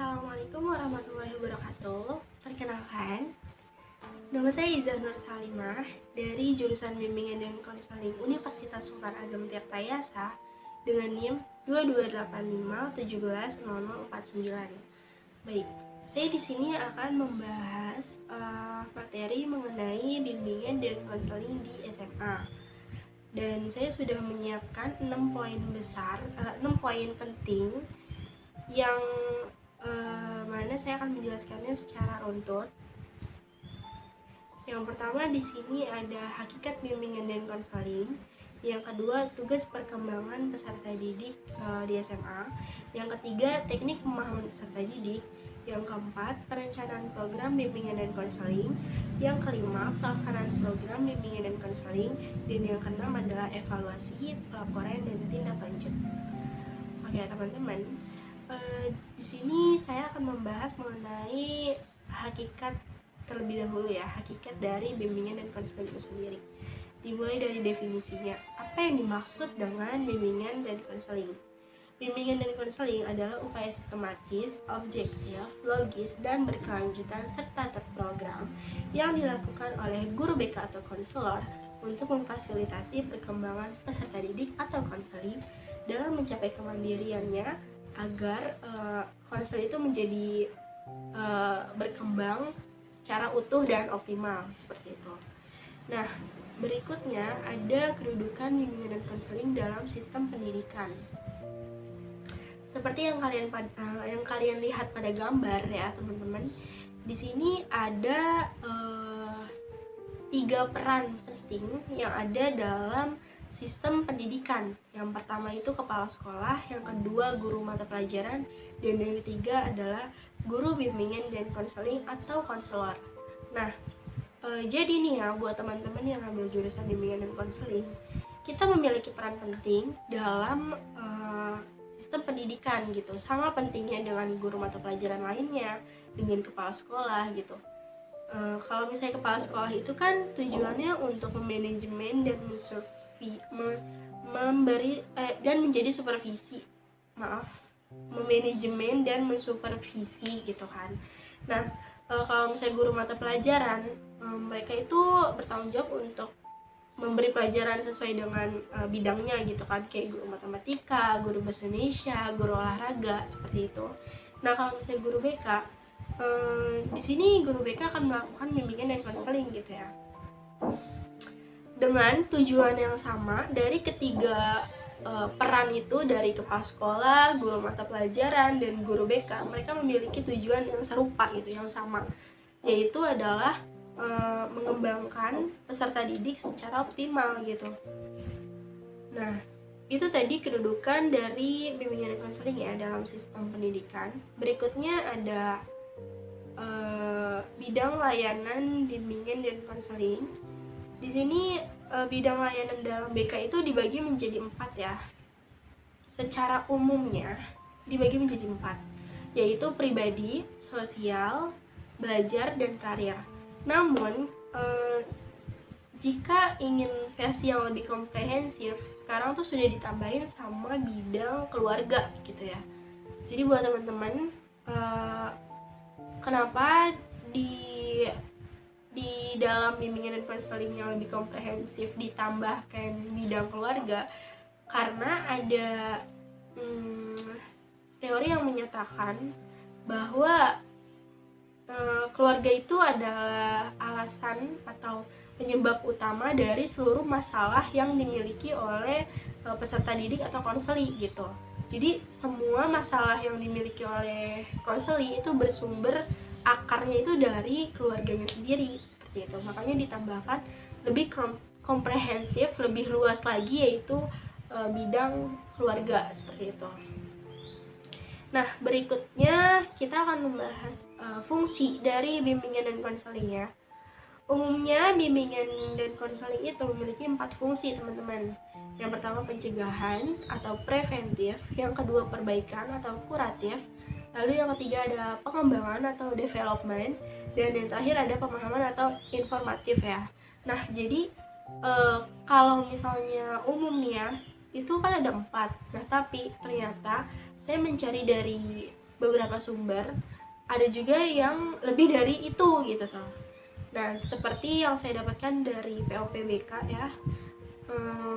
Assalamualaikum warahmatullahi wabarakatuh. Perkenalkan, nama saya Iza Nur Salimah dari jurusan Bimbingan dan Konseling Universitas Sultan Ageng Tirtayasa dengan NIM 2285170049. Baik, saya di sini akan membahas materi mengenai bimbingan dan konseling di SMA. Dan saya sudah menyiapkan 6 poin besar, 6 poin penting yang mana saya akan menjelaskannya secara runtut. Yang pertama di sini ada hakikat bimbingan dan konseling. Yang kedua, tugas perkembangan peserta didik di SMA. Yang ketiga, teknik pemahaman peserta didik. Yang keempat, perencanaan program bimbingan dan konseling. Yang kelima, pelaksanaan program bimbingan dan konseling. Dan yang keenam adalah evaluasi, pelaporan, dan tindak lanjut. Oke teman-teman, di sini saya akan membahas mengenai hakikat terlebih dahulu ya, hakikat dari bimbingan dan konseling itu sendiri. Dimulai dari definisinya, apa yang dimaksud dengan bimbingan dan konseling? Bimbingan dan konseling adalah upaya sistematis, objektif, logis, dan berkelanjutan serta terprogram yang dilakukan oleh guru BK atau konselor untuk memfasilitasi perkembangan peserta didik atau konseling dalam mencapai kemandiriannya agar konseling itu menjadi berkembang secara utuh dan optimal seperti itu. Nah, berikutnya ada kedudukan bimbingan dan konseling dalam sistem pendidikan. Seperti yang kalian lihat pada gambar ya teman-teman. Di sini ada 3 peran penting yang ada dalam sistem pendidikan. Yang pertama itu kepala sekolah, yang kedua guru mata pelajaran, dan yang ketiga adalah guru bimbingan dan konseling atau konselor. Nah, jadi nih ya buat teman-teman yang ambil jurusan bimbingan dan konseling, kita memiliki peran penting dalam sistem pendidikan gitu, sama pentingnya dengan guru mata pelajaran lainnya, dengan kepala sekolah gitu. Kalau misalnya kepala sekolah itu kan tujuannya untuk memanajemen dan menjadi supervisi, memanajemen dan mensupervisi gitu kan. Nah, kalau misalnya guru mata pelajaran, mereka itu bertanggung jawab untuk memberi pelajaran sesuai dengan bidangnya gitu kan, kayak guru matematika, guru bahasa Indonesia, guru olahraga seperti itu. Nah, kalau misalnya guru BK, di sini guru BK akan melakukan bimbingan dan konseling gitu ya, dengan tujuan yang sama dari ketiga peran itu, dari kepala sekolah, guru mata pelajaran, dan guru BK. Mereka memiliki tujuan yang serupa gitu, yang sama, yaitu adalah mengembangkan peserta didik secara optimal gitu. Nah, itu tadi kedudukan dari bimbingan dan konseling ya dalam sistem pendidikan. Berikutnya ada bidang layanan bimbingan dan konseling. Di sini bidang layanan dalam BK itu dibagi menjadi 4 ya. Secara umumnya dibagi menjadi 4, yaitu pribadi, sosial, belajar, dan karir. Namun jika ingin versi yang lebih komprehensif, sekarang tuh sudah ditambahin sama bidang keluarga gitu ya. Jadi buat teman-teman, kenapa di dalam bimbingan dan konseling yang lebih komprehensif ditambahkan bidang keluarga? Karena ada teori yang menyatakan bahwa keluarga itu adalah alasan atau penyebab utama dari seluruh masalah yang dimiliki oleh peserta didik atau konseli gitu. Jadi semua masalah yang dimiliki oleh konseli itu bersumber akarnya itu dari keluarganya sendiri seperti itu. Makanya ditambahkan lebih komprehensif, lebih luas lagi, yaitu bidang keluarga seperti itu. Nah, berikutnya kita akan membahas fungsi dari bimbingan dan konseling ya. Umumnya bimbingan dan konseling itu memiliki 4 fungsi teman-teman. Yang pertama pencegahan atau preventif, yang kedua perbaikan atau kuratif, lalu yang ketiga ada pengembangan atau development, dan yang terakhir ada pemahaman atau informatif ya. Nah, jadi kalau misalnya umum nih ya, itu kan ada 4. Nah, tapi ternyata saya mencari dari beberapa sumber, ada juga yang lebih dari itu gitu toh. Nah, seperti yang saya dapatkan dari POPBK ya,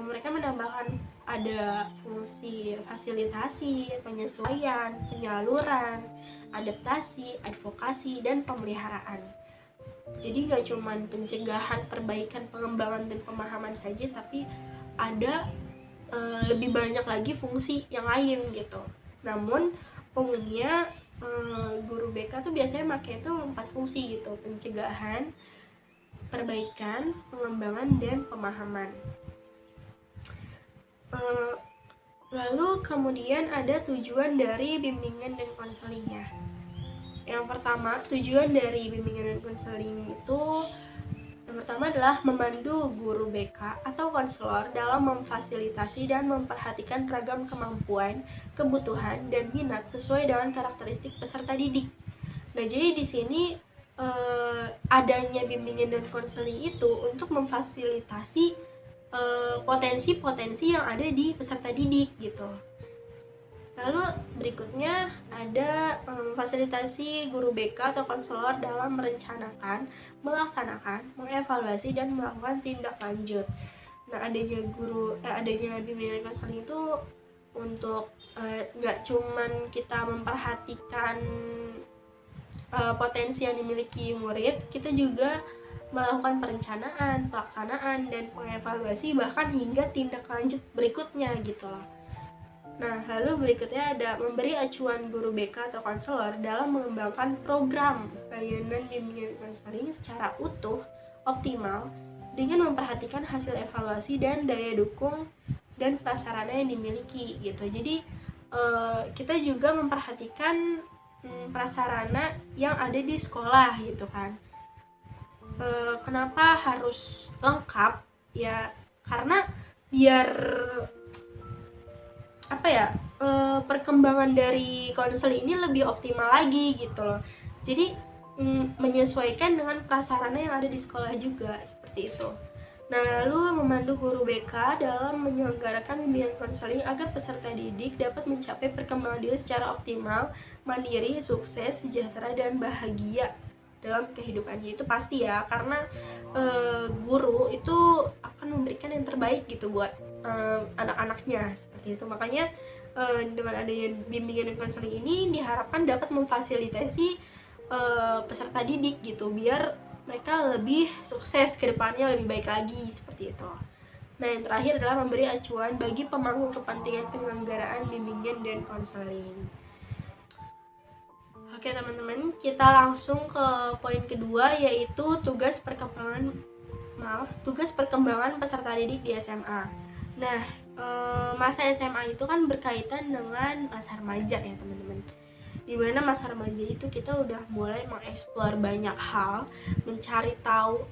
mereka menambahkan ada fungsi fasilitasi, penyesuaian, penyaluran, adaptasi, advokasi, dan pemeliharaan. Jadi nggak cuma pencegahan, perbaikan, pengembangan, dan pemahaman saja, tapi ada lebih banyak lagi fungsi yang lain gitu. Namun umumnya guru BK tuh biasanya pakai itu 4 fungsi gitu: pencegahan, perbaikan, pengembangan, dan pemahaman. Lalu kemudian ada tujuan dari bimbingan dan konselingnya. Yang pertama, tujuan dari bimbingan dan konseling itu yang pertama adalah memandu guru BK atau konselor dalam memfasilitasi dan memperhatikan ragam kemampuan, kebutuhan, dan minat sesuai dengan karakteristik peserta didik. Nah, jadi di sini adanya bimbingan dan konseling itu untuk memfasilitasi potensi-potensi yang ada di peserta didik gitu. Lalu berikutnya ada fasilitasi guru BK atau konselor dalam merencanakan, melaksanakan, mengevaluasi, dan melakukan tindak lanjut. Nah, adanya bimbingan konseling itu untuk nggak cuman kita memperhatikan potensi yang dimiliki murid, kita juga melakukan perencanaan, pelaksanaan, dan mengevaluasi bahkan hingga tindak lanjut berikutnya gitu loh. Nah, lalu berikutnya ada memberi acuan guru BK atau konselor dalam mengembangkan program layanan bimbingan konseling secara utuh, optimal, dengan memperhatikan hasil evaluasi dan daya dukung dan prasarana yang dimiliki gitu. Jadi kita juga memperhatikan prasarana yang ada di sekolah gitu kan. Kenapa harus lengkap? Ya karena biar perkembangan dari konseling ini lebih optimal lagi gitu loh. Jadi menyesuaikan dengan prasarana yang ada di sekolah juga, seperti itu. Nah, lalu memandu guru BK dalam menyelenggarakan bimbingan konseling agar peserta didik dapat mencapai perkembangan diri secara optimal, mandiri, sukses, sejahtera, dan bahagia dalam kehidupannya. Itu pasti ya, karena guru itu akan memberikan yang terbaik gitu buat anak-anaknya, seperti itu. Makanya dengan adanya bimbingan dan konseling ini diharapkan dapat memfasilitasi peserta didik gitu, biar mereka lebih sukses ke depannya, lebih baik lagi, seperti itu. Nah, yang terakhir adalah memberi acuan bagi pemangku kepentingan penyelenggaraan bimbingan dan konseling. Oke teman-teman, kita langsung ke poin kedua, yaitu tugas perkembangan peserta didik di SMA. Nah, masa SMA itu kan berkaitan dengan masa remaja ya teman-teman. Dimana masa remaja itu kita udah mulai mengeksplor banyak hal, mencari tahu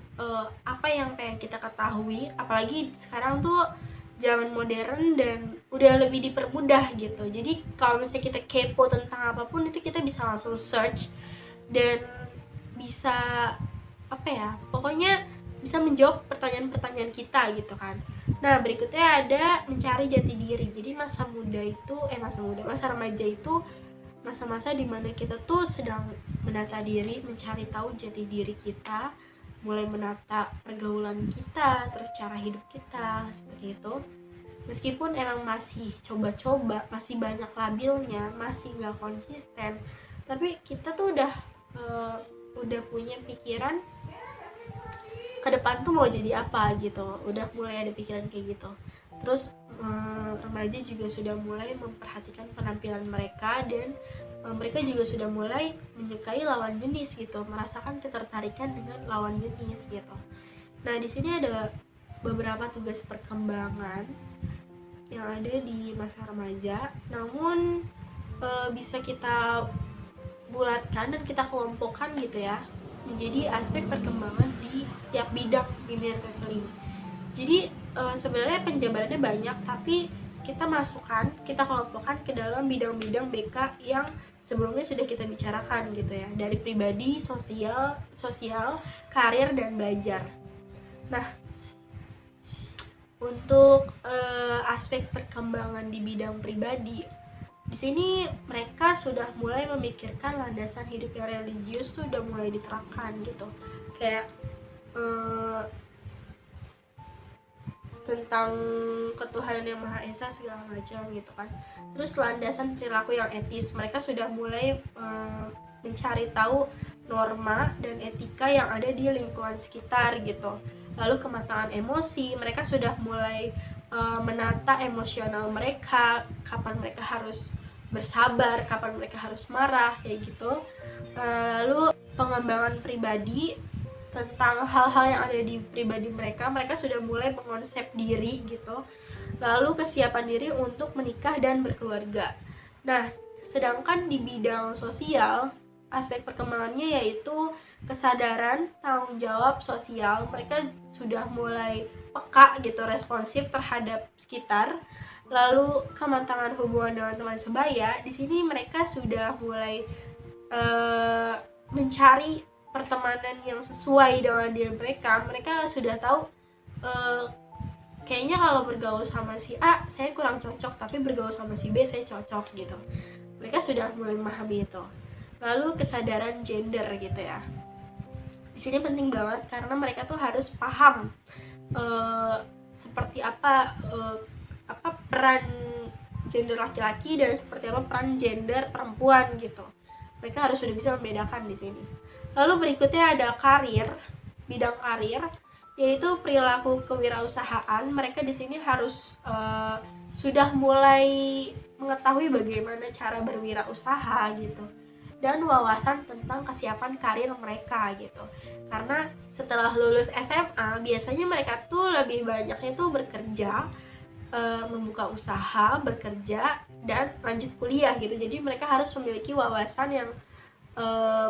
apa yang pengen kita ketahui, apalagi sekarang tuh zaman modern dan udah lebih dipermudah gitu. Jadi kalau misalnya kita kepo tentang apapun itu kita bisa langsung search dan bisa pokoknya bisa menjawab pertanyaan-pertanyaan kita gitu kan. Nah, berikutnya ada mencari jati diri. Jadi masa remaja itu masa-masa dimana kita tuh sedang menata diri, mencari tahu jati diri kita, mulai menata pergaulan kita, terus cara hidup kita, seperti itu. Meskipun emang masih coba-coba, masih banyak labilnya, masih nggak konsisten, tapi kita tuh udah punya pikiran ke depan tuh mau jadi apa gitu, udah mulai ada pikiran kayak gitu. Terus remaja juga sudah mulai memperhatikan penampilan mereka dan mereka juga sudah mulai menyukai lawan jenis gitu, merasakan ketertarikan dengan lawan jenis gitu. Nah, di sini ada beberapa tugas perkembangan yang ada di masa remaja, namun bisa kita bulatkan dan kita kelompokkan gitu ya, menjadi aspek perkembangan di setiap bidang bimbingan konseling. Jadi sebenarnya penjabarannya banyak, tapi kita kelompokkan ke dalam bidang-bidang BK yang sebelumnya sudah kita bicarakan gitu ya, dari pribadi, sosial, karir, dan belajar. Nah, untuk aspek perkembangan di bidang pribadi, Di sini mereka sudah mulai memikirkan landasan hidup yang religius tuh udah mulai diterapkan gitu, kayak tentang ketuhanan yang Maha Esa segala macam gitu kan. Terus landasan perilaku yang etis, mereka sudah mulai mencari tahu norma dan etika yang ada di lingkungan sekitar gitu. Lalu kematangan emosi, mereka sudah mulai menata emosional mereka, kapan mereka harus bersabar, kapan mereka harus marah, kayak gitu. Lalu pengembangan pribadi, tentang hal-hal yang ada di pribadi mereka sudah mulai mengonsep diri gitu. Lalu kesiapan diri untuk menikah dan berkeluarga. Nah, sedangkan di bidang sosial, aspek perkembangannya yaitu kesadaran tanggung jawab sosial, mereka sudah mulai peka gitu, responsif terhadap sekitar. Lalu kematangan hubungan dengan teman sebaya, di sini mereka sudah mulai mencari pertemanan yang sesuai dengan diri mereka. Mereka sudah tahu kayaknya kalau bergaul sama si A saya kurang cocok, tapi bergaul sama si B saya cocok gitu. Mereka sudah mulai memahami itu. Lalu kesadaran gender gitu ya, di sini penting banget karena mereka tuh harus paham seperti apa peran gender laki-laki dan seperti apa peran gender perempuan gitu. Mereka harus sudah bisa membedakan di sini. Lalu berikutnya ada karir, bidang karir, yaitu perilaku kewirausahaan. Mereka di sini harus sudah mulai mengetahui bagaimana cara berwirausaha gitu, dan wawasan tentang kesiapan karir mereka gitu. Karena setelah lulus SMA biasanya mereka tuh lebih banyaknya tuh bekerja, membuka usaha, bekerja, dan lanjut kuliah gitu. Jadi mereka harus memiliki wawasan yang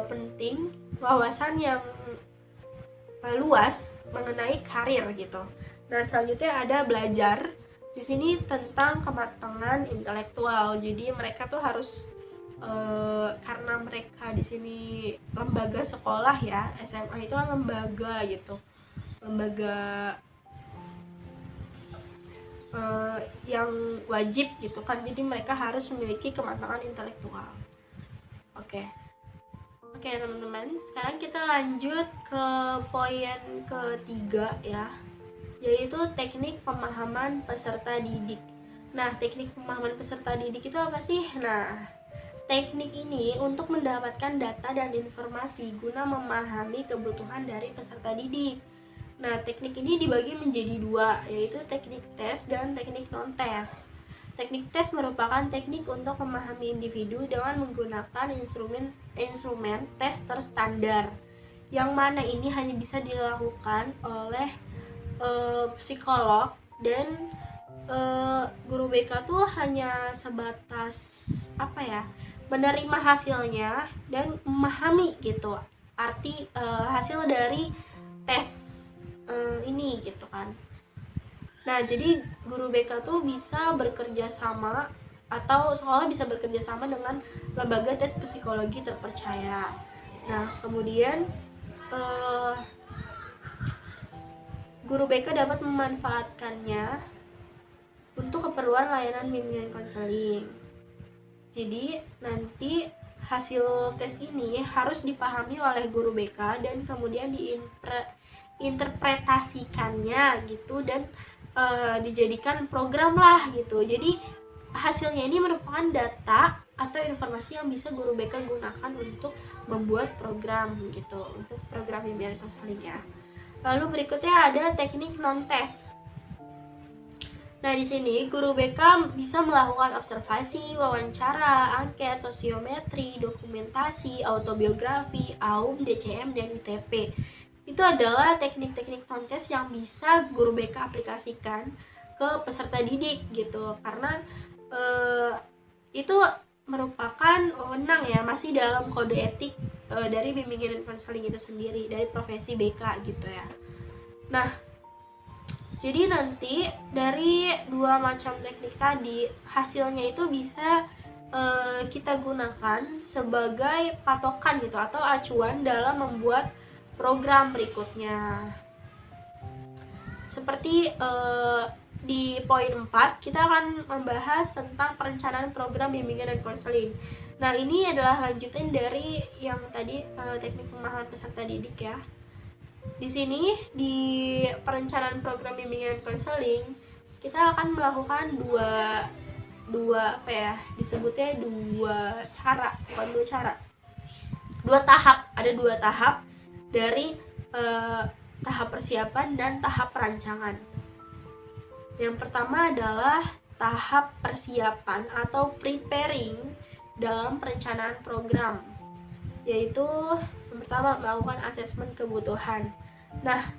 penting, wawasan yang luas mengenai karir gitu. Nah, selanjutnya ada belajar. Di sini tentang kematangan intelektual. Jadi mereka tuh harus karena mereka di sini lembaga sekolah ya, SMA itu kan lembaga gitu, lembaga yang wajib gitu kan. Jadi mereka harus memiliki kematangan intelektual. Oke, teman-teman, sekarang kita lanjut ke poin ketiga ya, yaitu teknik pemahaman peserta didik. Nah, teknik pemahaman peserta didik itu apa sih? Nah, teknik ini untuk mendapatkan data dan informasi guna memahami kebutuhan dari peserta didik. Nah, teknik ini dibagi menjadi dua, yaitu teknik tes dan teknik non-tes. Teknik tes merupakan teknik untuk memahami individu dengan menggunakan instrumen tes terstandar, yang mana ini hanya bisa dilakukan oleh psikolog, dan guru BK tuh hanya sebatas menerima hasilnya dan memahami gitu arti hasil dari tes ini gitu kan. Nah, jadi guru BK tuh bisa bekerja sama, atau sekolah bisa bekerja sama dengan lembaga tes psikologi terpercaya. Nah, kemudian guru BK dapat memanfaatkannya untuk keperluan layanan bimbingan konseling. Jadi nanti hasil tes ini harus dipahami oleh guru BK dan kemudian diinterpretasikannya gitu, dan dijadikan program lah gitu. Jadi hasilnya ini merupakan data atau informasi yang bisa guru BK gunakan untuk membuat program gitu, untuk program bimbingan konseling ya. Lalu berikutnya ada teknik non-tes. Nah, di sini guru BK bisa melakukan observasi, wawancara, angket, sosiometri, dokumentasi, autobiografi, AUM, DCM, dan ITP. Itu adalah teknik-teknik non-tes yang bisa guru BK aplikasikan ke peserta didik gitu, karena itu merupakan wewenang ya, masih dalam kode etik dari bimbingan dan konseling itu sendiri, dari profesi BK gitu ya. Nah, jadi nanti dari dua macam teknik tadi, hasilnya itu bisa kita gunakan sebagai patokan gitu, atau acuan dalam membuat program berikutnya. Seperti di poin 4 kita akan membahas tentang perencanaan program bimbingan dan konseling. Nah, ini adalah lanjutan dari yang tadi teknik pemahaman peserta didik ya. Di sini di perencanaan program bimbingan dan konseling kita akan melakukan dua tahap dari tahap persiapan dan tahap perancangan. Yang pertama adalah tahap persiapan atau preparing dalam perencanaan program, yaitu yang pertama melakukan asesmen kebutuhan. Nah,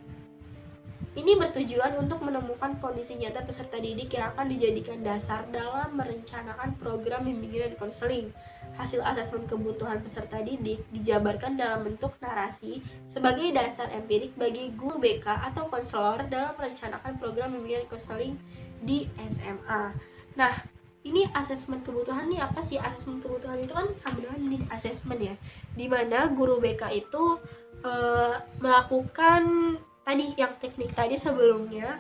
ini bertujuan untuk menemukan kondisi nyata peserta didik yang akan dijadikan dasar dalam merencanakan program bimbingan dan konseling. Hasil asesmen kebutuhan peserta didik dijabarkan dalam bentuk narasi sebagai dasar empirik bagi guru BK atau konselor dalam merencanakan program bimbingan dan konseling di SMA. Nah, ini asesmen kebutuhan nih apa sih? Asesmen kebutuhan itu kan sama dengan need assessment ya, dimana guru BK itu melakukan tadi yang teknik tadi sebelumnya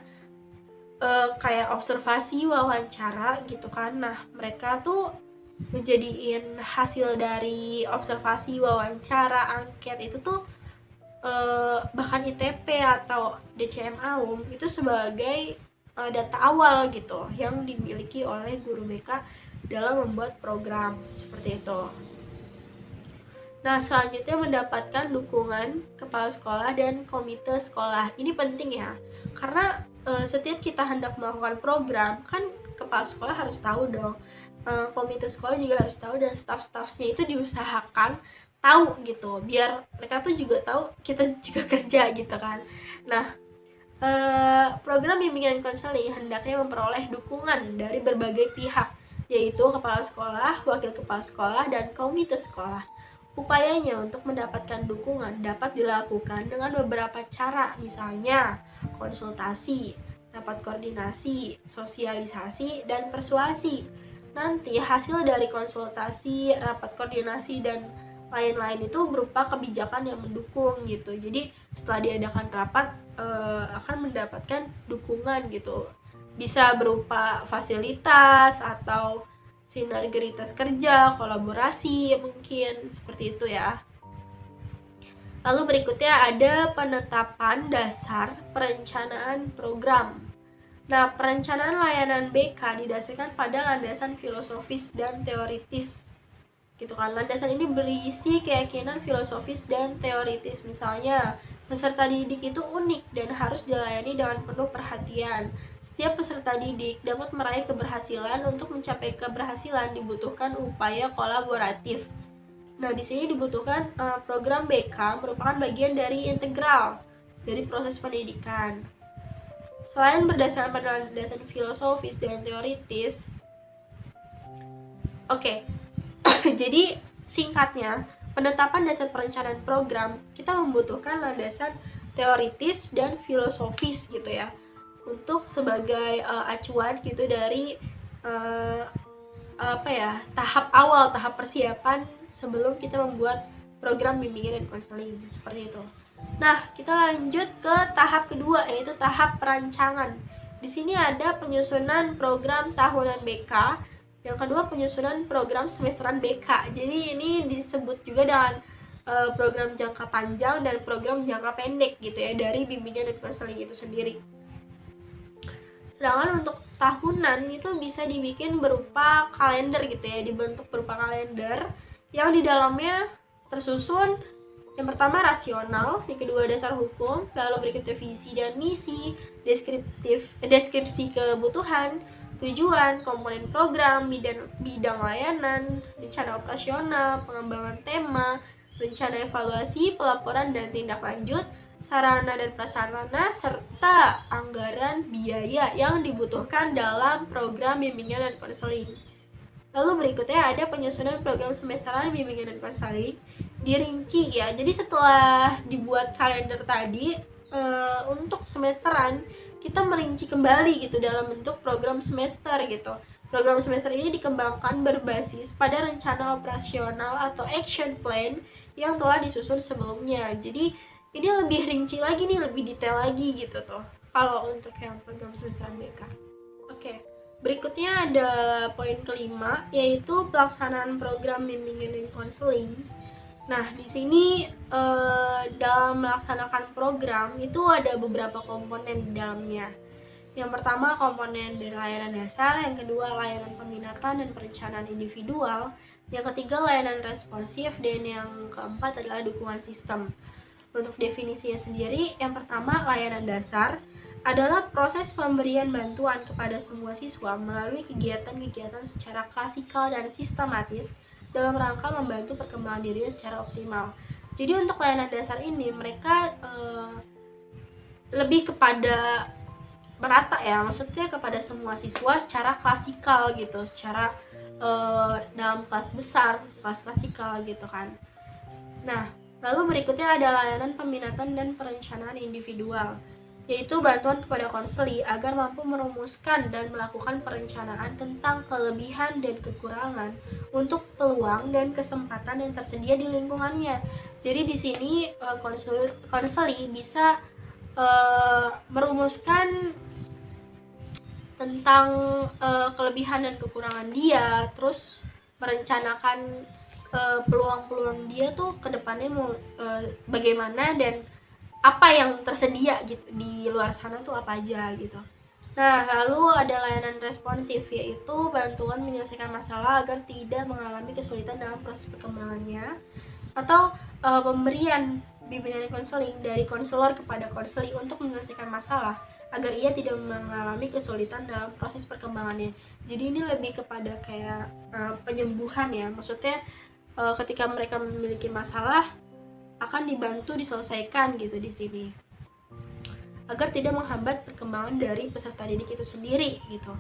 kayak observasi, wawancara gitu kan. Nah, mereka tuh ngejadiin hasil dari observasi, wawancara, angket itu tuh bahkan ITP atau DCM AUM itu sebagai data awal gitu yang dimiliki oleh guru BK dalam membuat program seperti itu. Nah, selanjutnya mendapatkan dukungan kepala sekolah dan komite sekolah. Ini penting ya, karena setiap kita hendak melakukan program, kan kepala sekolah harus tahu dong, komite sekolah juga harus tahu, dan staff-staffnya itu diusahakan tahu gitu, biar mereka tuh juga tahu kita juga kerja gitu kan. Nah, program bimbingan konseling hendaknya memperoleh dukungan dari berbagai pihak, yaitu kepala sekolah, wakil kepala sekolah, dan komite sekolah. Upayanya untuk mendapatkan dukungan dapat dilakukan dengan beberapa cara, misalnya konsultasi, rapat koordinasi, sosialisasi, dan persuasi. Nanti hasil dari konsultasi, rapat koordinasi, dan lain-lain itu berupa kebijakan yang mendukung gitu. Jadi setelah diadakan rapat akan mendapatkan dukungan gitu. Bisa berupa fasilitas atau sinergitas kerja, kolaborasi, mungkin seperti itu ya. Lalu berikutnya ada penetapan dasar perencanaan program. Nah, perencanaan layanan BK didasarkan pada landasan filosofis dan teoritis gitu kan. Landasan ini berisi keyakinan filosofis dan teoritis, misalnya peserta didik itu unik dan harus dilayani dengan penuh perhatian. Setiap peserta didik dapat meraih keberhasilan. Untuk mencapai keberhasilan dibutuhkan upaya kolaboratif. Nah, di sini dibutuhkan program BK merupakan bagian dari integral dari proses pendidikan. Selain berdasarkan pada landasan filosofis dan teoritis, jadi singkatnya, penetapan dasar perencanaan program kita membutuhkan landasan teoritis dan filosofis gitu ya, untuk sebagai acuan gitu dari tahap awal, tahap persiapan sebelum kita membuat program bimbingan dan konseling seperti itu. Nah, kita lanjut ke tahap kedua, yaitu tahap perancangan. Di sini ada penyusunan program tahunan BK, yang kedua penyusunan program semesteran BK. Jadi ini disebut juga dengan program jangka panjang dan program jangka pendek gitu ya, dari bimbingan dan konseling itu sendiri. Sedangkan untuk tahunan itu bisa dibikin berupa kalender gitu ya, dibentuk berupa kalender yang di dalamnya tersusun yang pertama rasional, yang kedua dasar hukum, lalu berikutnya visi dan misi, deskripsi kebutuhan, tujuan, komponen program, bidang layanan, rencana operasional, pengembangan tema, rencana evaluasi, pelaporan dan tindak lanjut, sarana dan prasarana, serta anggaran biaya yang dibutuhkan dalam program bimbingan dan konseling. Lalu berikutnya ada penyusunan program semesteran bimbingan dan konseling, dirinci ya. Jadi setelah dibuat kalender tadi, untuk semesteran kita merinci kembali gitu dalam bentuk program semester gitu. Program semester ini dikembangkan berbasis pada rencana operasional atau action plan yang telah disusun sebelumnya. Jadi ini lebih rinci lagi nih, lebih detail lagi gitu tuh kalau untuk yang program semesteran BK. Oke, berikutnya ada poin kelima, yaitu pelaksanaan program bimbingan dan konseling. Nah, di sini dalam melaksanakan program itu ada beberapa komponen di dalamnya. Yang pertama komponen dari layanan dasar, yang kedua layanan peminatan dan perencanaan individual, yang ketiga layanan responsif, dan yang keempat adalah dukungan sistem. Untuk definisinya sendiri, yang pertama layanan dasar adalah proses pemberian bantuan kepada semua siswa melalui kegiatan-kegiatan secara klasikal dan sistematis dalam rangka membantu perkembangan dirinya secara optimal. Jadi untuk layanan dasar ini mereka lebih kepada merata ya, maksudnya kepada semua siswa secara klasikal gitu, secara dalam kelas besar, kelas klasikal gitu kan. Nah, lalu berikutnya ada layanan peminatan dan perencanaan individual, yaitu bantuan kepada konseli agar mampu merumuskan dan melakukan perencanaan tentang kelebihan dan kekurangan untuk peluang dan kesempatan yang tersedia di lingkungannya. Jadi di sini konseli bisa merumuskan tentang kelebihan dan kekurangan dia, terus merencanakan peluang-peluang dia tuh ke depannya mau bagaimana dan apa yang tersedia gitu di luar sana tuh apa aja gitu. Nah, lalu ada layanan responsif, yaitu bantuan menyelesaikan masalah agar tidak mengalami kesulitan dalam proses perkembangannya, atau pemberian bimbingan konseling dari konselor kepada konseli untuk menyelesaikan masalah agar ia tidak mengalami kesulitan dalam proses perkembangannya. Jadi ini lebih kepada kayak penyembuhan ya, maksudnya ketika mereka memiliki masalah akan dibantu diselesaikan gitu di sini, agar tidak menghambat perkembangan dari peserta didik itu sendiri gitu.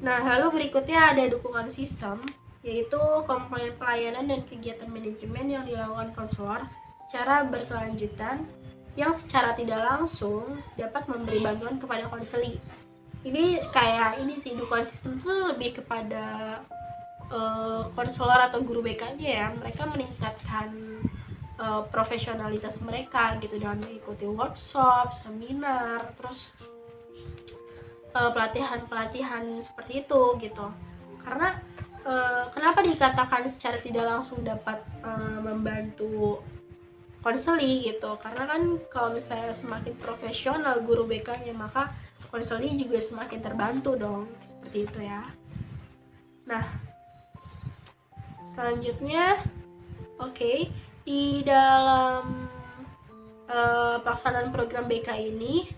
Nah, lalu berikutnya ada dukungan sistem, yaitu komponen pelayanan dan kegiatan manajemen yang dilakukan konselor secara berkelanjutan yang secara tidak langsung dapat memberi bantuan kepada konseli. Ini kayak ini sih, dukungan sistem itu lebih kepada konselor atau guru BK-nya ya, mereka meningkatkan profesionalitas mereka gitu dengan mengikuti workshop, seminar, terus pelatihan-pelatihan seperti itu gitu. Karena kenapa dikatakan secara tidak langsung dapat membantu konseli gitu, karena kan kalau misalnya semakin profesional guru BK-nya maka konseli juga semakin terbantu dong, seperti itu ya. Nah, selanjutnya di dalam pelaksanaan program BK ini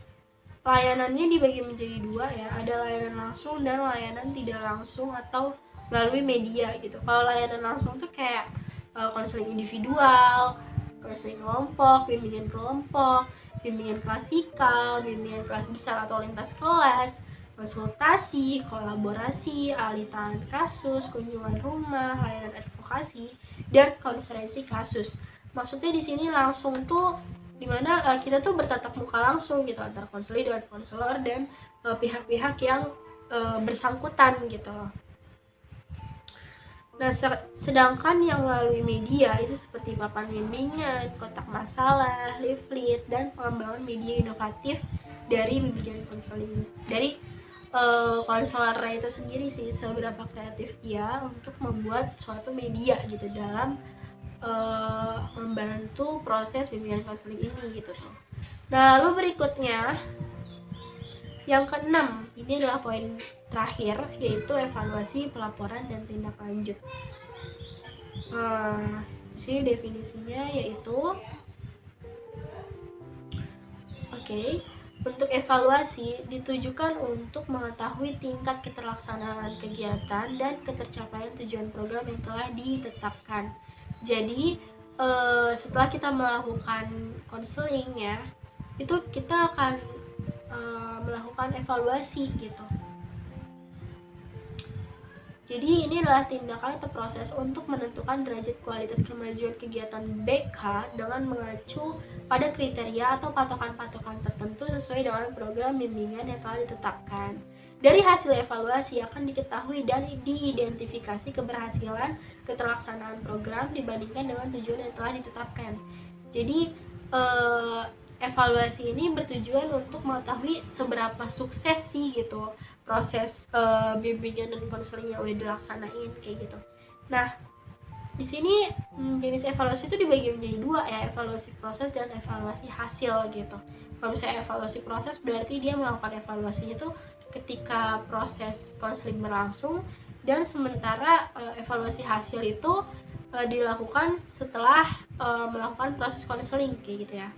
layanannya dibagi menjadi dua ya, ada layanan langsung dan layanan tidak langsung atau melalui media gitu. Kalau layanan langsung tuh kayak konseling individual, konseling kelompok, bimbingan klasikal, bimbingan kelas besar atau lintas kelas, konsultasi, kolaborasi, alih tangan kasus, kunjungan rumah, layanan advokasi, dan konferensi kasus. Maksudnya di sini langsung tuh dimana kita tuh bertatap muka langsung gitu antara konseli dengan konselor dan pihak-pihak yang bersangkutan gitu. Nah, sedangkan yang melalui media itu seperti papan bimbingan, kotak masalah, leaflet, dan pengembangan media inovatif dari bimbingan konseling. Dari konselornya itu sendiri sih, seberapa kreatif ia untuk membuat suatu media gitu dalam membantu proses bimbingan konseling ini gitu tuh. Nah, lalu berikutnya yang keenam, ini adalah poin terakhir, yaitu evaluasi, pelaporan, dan tindak lanjut. Di sini definisinya yaitu untuk evaluasi ditujukan untuk mengetahui tingkat keterlaksanaan kegiatan dan ketercapaian tujuan program yang telah ditetapkan. Jadi setelah kita melakukan konseling ya, itu kita akan melakukan evaluasi gitu. Jadi ini adalah tindakan atau proses untuk menentukan derajat kualitas kemajuan kegiatan BK dengan mengacu pada kriteria atau patokan-patokan tertentu sesuai dengan program bimbingan yang telah ditetapkan. Dari hasil evaluasi akan diketahui dan diidentifikasi keberhasilan keterlaksanaan program dibandingkan dengan tujuan yang telah ditetapkan. Jadi evaluasi ini bertujuan untuk mengetahui seberapa sukses sih gitu proses bimbingan dan konseling yang udah dilaksanain kayak gitu. Nah, di sini jenis evaluasi itu dibagi menjadi dua ya, evaluasi proses dan evaluasi hasil gitu. Kalau misalnya evaluasi proses berarti dia melakukan evaluasinya itu ketika proses konseling berlangsung, dan sementara evaluasi hasil itu dilakukan setelah melakukan proses konseling kayak gitu ya.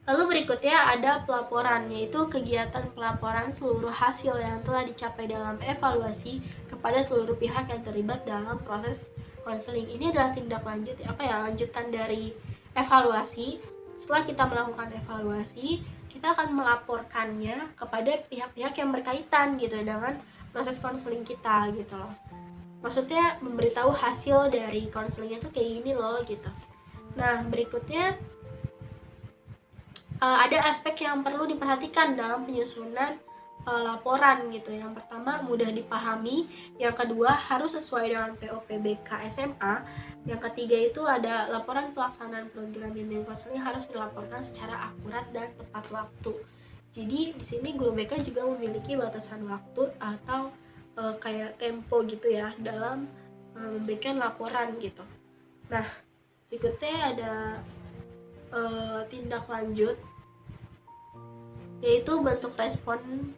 Lalu berikutnya ada pelaporan, yaitu kegiatan pelaporan seluruh hasil yang telah dicapai dalam evaluasi kepada seluruh pihak yang terlibat dalam proses konseling. Ini adalah tindak lanjut lanjutan dari evaluasi. Setelah kita melakukan evaluasi, kita akan melaporkannya kepada pihak-pihak yang berkaitan gitu dengan proses konseling kita gitu loh. Maksudnya memberitahu hasil dari konselingnya tuh kayak gini loh gitu. Nah, berikutnya ada aspek yang perlu diperhatikan dalam penyusunan laporan gitu. Yang pertama, mudah dipahami. Yang kedua, harus sesuai dengan POPBK SMA. Yang ketiga itu ada laporan pelaksanaan program bimbingan konseling harus dilaporkan secara akurat dan tepat waktu. Jadi di sini guru BK juga memiliki batasan waktu atau kayak tempo gitu ya dalam memberikan laporan gitu. Nah, berikutnya ada tindak lanjut, yaitu bentuk respon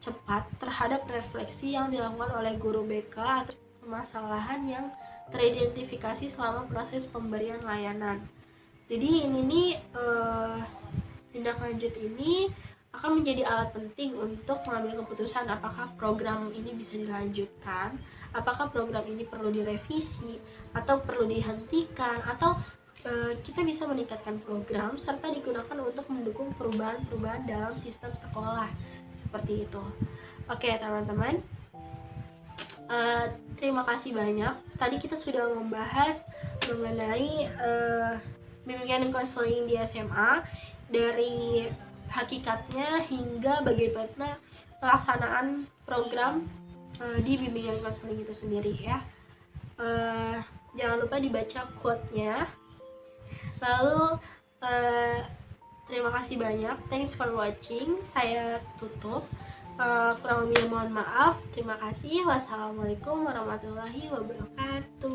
cepat terhadap refleksi yang dilakukan oleh guru BK atas permasalahan yang teridentifikasi selama proses pemberian layanan. Jadi ini nih tindak lanjut ini akan menjadi alat penting untuk mengambil keputusan apakah program ini bisa dilanjutkan, apakah program ini perlu direvisi atau perlu dihentikan, atau kita bisa meningkatkan program serta digunakan untuk mendukung perubahan-perubahan dalam sistem sekolah seperti itu. Oke teman-teman, terima kasih banyak. Tadi kita sudah membahas mengenai bimbingan dan konseling di SMA, dari hakikatnya hingga bagaimana pelaksanaan program di bimbingan konseling itu sendiri ya. Jangan lupa dibaca quote-nya. Lalu terima kasih banyak, thanks for watching. Saya tutup, kurang lebihnya mohon maaf. Terima kasih. Wassalamualaikum warahmatullahi wabarakatuh.